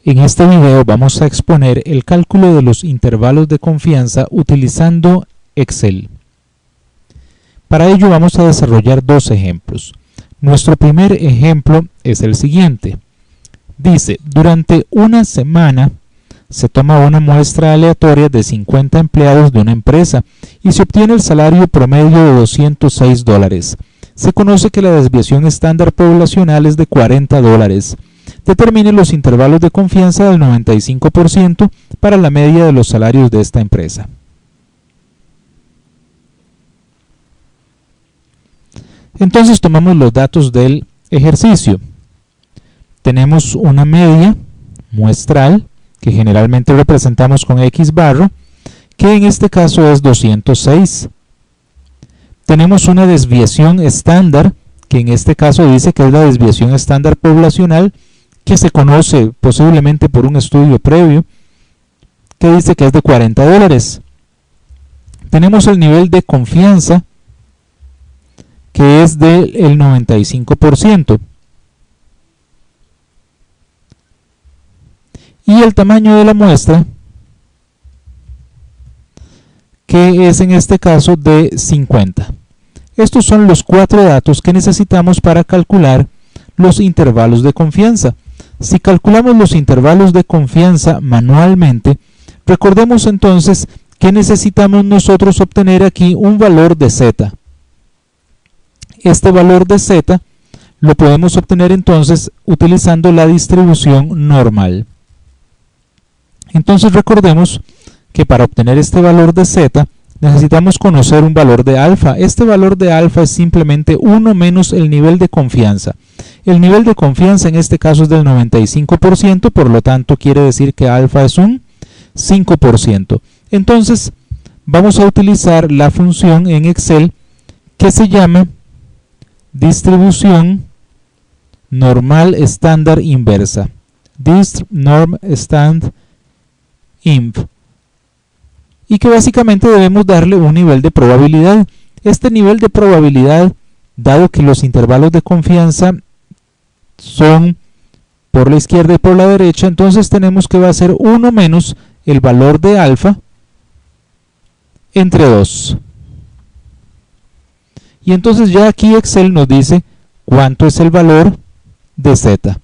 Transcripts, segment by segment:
En este video vamos a exponer el cálculo de los intervalos de confianza utilizando Excel. Para ello vamos a desarrollar dos ejemplos. Nuestro primer ejemplo es el siguiente. Dice, durante una semana se toma una muestra aleatoria de 50 empleados de una empresa y se obtiene el salario promedio de $206. Se conoce que la desviación estándar poblacional es de $40. Determine los intervalos de confianza del 95% para la media de los salarios de esta empresa. Entonces tomamos los datos del ejercicio. Tenemos una media muestral, que generalmente representamos con X barra, que en este caso es 206. Tenemos una desviación estándar, que en este caso dice que es la desviación estándar poblacional, que se conoce posiblemente por un estudio previo, que dice que es de $40. Tenemos el nivel de confianza, que es del 95%. Y el tamaño de la muestra, que es en este caso de 50. Estos son los 4 datos que necesitamos para calcular los intervalos de confianza. Si calculamos los intervalos de confianza manualmente, recordemos entonces que necesitamos nosotros obtener aquí un valor de z. Este valor de z lo podemos obtener entonces utilizando la distribución normal. Entonces recordemos que para obtener este valor de z necesitamos conocer un valor de alfa. Este valor de alfa es simplemente 1 menos el nivel de confianza. El nivel de confianza en este caso es del 95%, por lo tanto quiere decir que alfa es un 5%. Entonces vamos a utilizar la función en Excel que se llama distribución normal estándar inversa. Dist norm stand inv. Y que básicamente debemos darle un nivel de probabilidad. Este nivel de probabilidad, dado que los intervalos de confianza son por la izquierda y por la derecha, entonces tenemos que va a ser 1 menos el valor de alfa entre 2. Y entonces ya aquí Excel nos dice cuánto es el valor de z.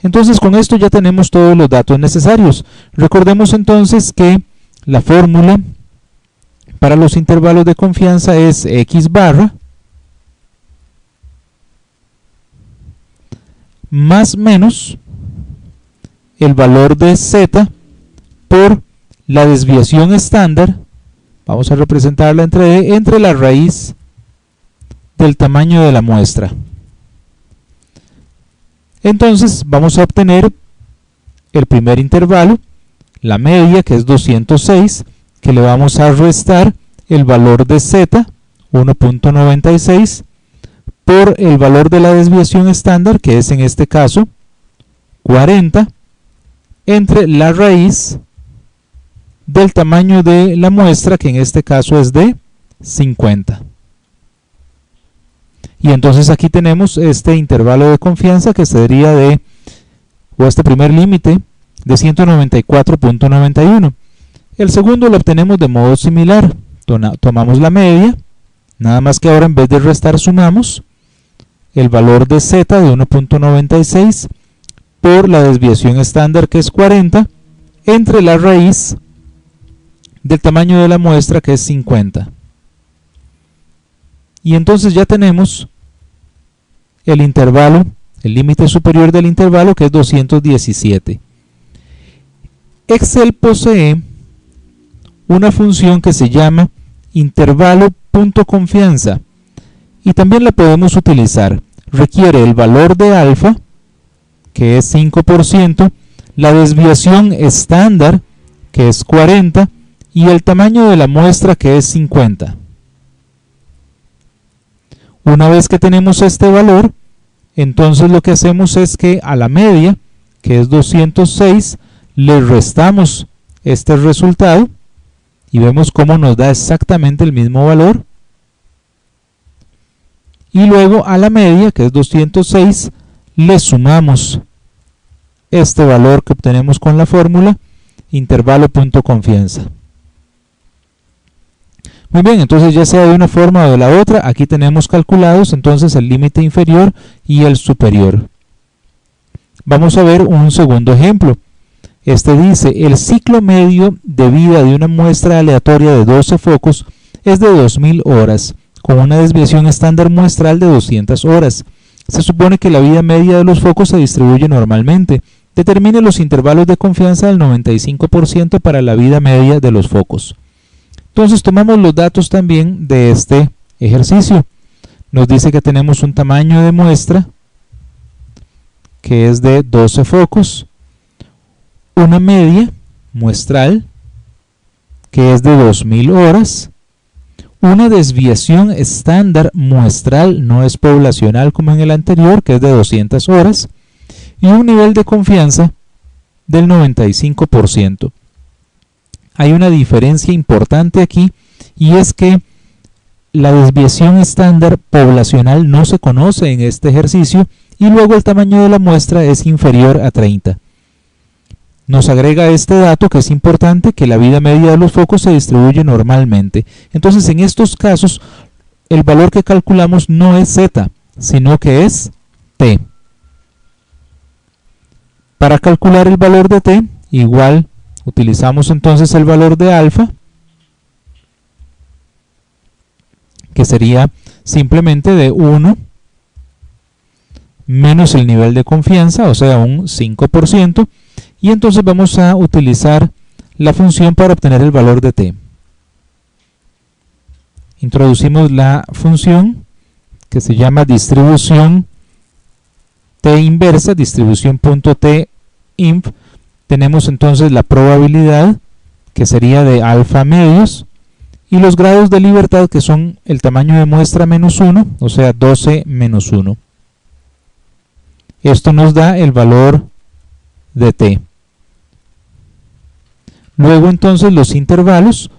Entonces con esto ya tenemos todos los datos necesarios. Recordemos entonces que la fórmula para los intervalos de confianza es X barra más menos el valor de z por la desviación estándar, vamos a representarla entre la raíz del tamaño de la muestra. Entonces vamos a obtener el primer intervalo, la media, que es 206, que le vamos a restar el valor de z, 1.96, por el valor de la desviación estándar, que es en este caso 40, entre la raíz del tamaño de la muestra, que en este caso es de 50. Y entonces aquí tenemos este intervalo de confianza que sería o este primer límite, de 194.91. El segundo lo obtenemos de modo similar. Tomamos la media, nada más que ahora en vez de restar sumamos el valor de z de 1.96 por la desviación estándar, que es 40, entre la raíz del tamaño de la muestra, que es 50. Y entonces ya tenemos el intervalo, el límite superior del intervalo, que es 217. Excel posee una función que se llama intervalo.confianza y también la podemos utilizar. Requiere el valor de alfa, que es 5%, la desviación estándar, que es 40, y el tamaño de la muestra, que es 50. Una vez que tenemos este valor, entonces lo que hacemos es que a la media, que es 206, le restamos este resultado y vemos cómo nos da exactamente el mismo valor. Y luego a la media, que es 206, le sumamos este valor que obtenemos con la fórmula, intervalo punto confianza. Muy bien, entonces ya sea de una forma o de la otra, aquí tenemos calculados entonces el límite inferior y el superior. Vamos a ver un segundo ejemplo. Este dice, el ciclo medio de vida de una muestra aleatoria de 12 focos es de 2000 horas, con una desviación estándar muestral de 200 horas. Se supone que la vida media de los focos se distribuye normalmente. Determine los intervalos de confianza del 95% para la vida media de los focos. Entonces tomamos los datos también de este ejercicio. Nos dice que tenemos un tamaño de muestra que es de 12 focos, una media muestral que es de 2000 horas, una desviación estándar muestral, no es poblacional como en el anterior, que es de 200 horas, y un nivel de confianza del 95%. Hay una diferencia importante aquí, y es que la desviación estándar poblacional no se conoce en este ejercicio, y luego el tamaño de la muestra es inferior a 30. Nos agrega este dato que es importante, que la vida media de los focos se distribuye normalmente. Entonces en estos casos el valor que calculamos no es Z, sino que es T. Para calcular el valor de T, igual utilizamos entonces el valor de alfa, que sería simplemente de 1 menos el nivel de confianza, o sea un 5%, y entonces vamos a utilizar la función para obtener el valor de T. Introducimos la función que se llama distribución T inversa, distribución.T inf. Tenemos entonces la probabilidad, que sería de alfa medios, y los grados de libertad, que son el tamaño de muestra menos 1, o sea 12 menos 1. Esto nos da el valor de T. Luego entonces los intervalos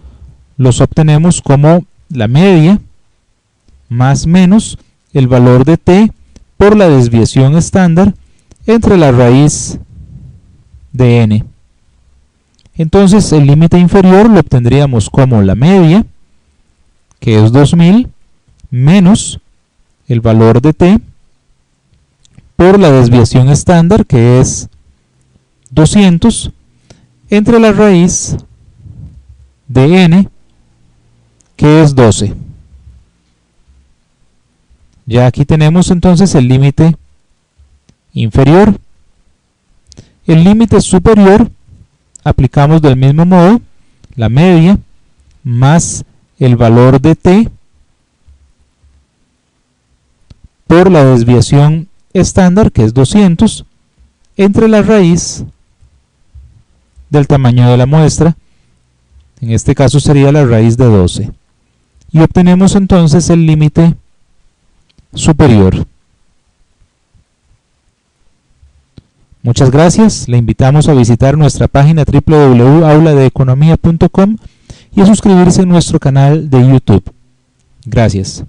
los obtenemos como la media más menos el valor de T por la desviación estándar entre la raíz de n. Entonces el límite inferior lo obtendríamos como la media, que es 2000, menos el valor de T por la desviación estándar, que es 200, entre la raíz de n, que es 12. Ya aquí tenemos entonces el límite inferior. El límite superior aplicamos del mismo modo la media más el valor de T por la desviación estándar, que es 200, entre la raíz del tamaño de la muestra, en este caso sería la raíz de 12, y obtenemos entonces el límite superior. Muchas gracias, le invitamos a visitar nuestra página www.auladeeconomia.com y a suscribirse a nuestro canal de YouTube. Gracias.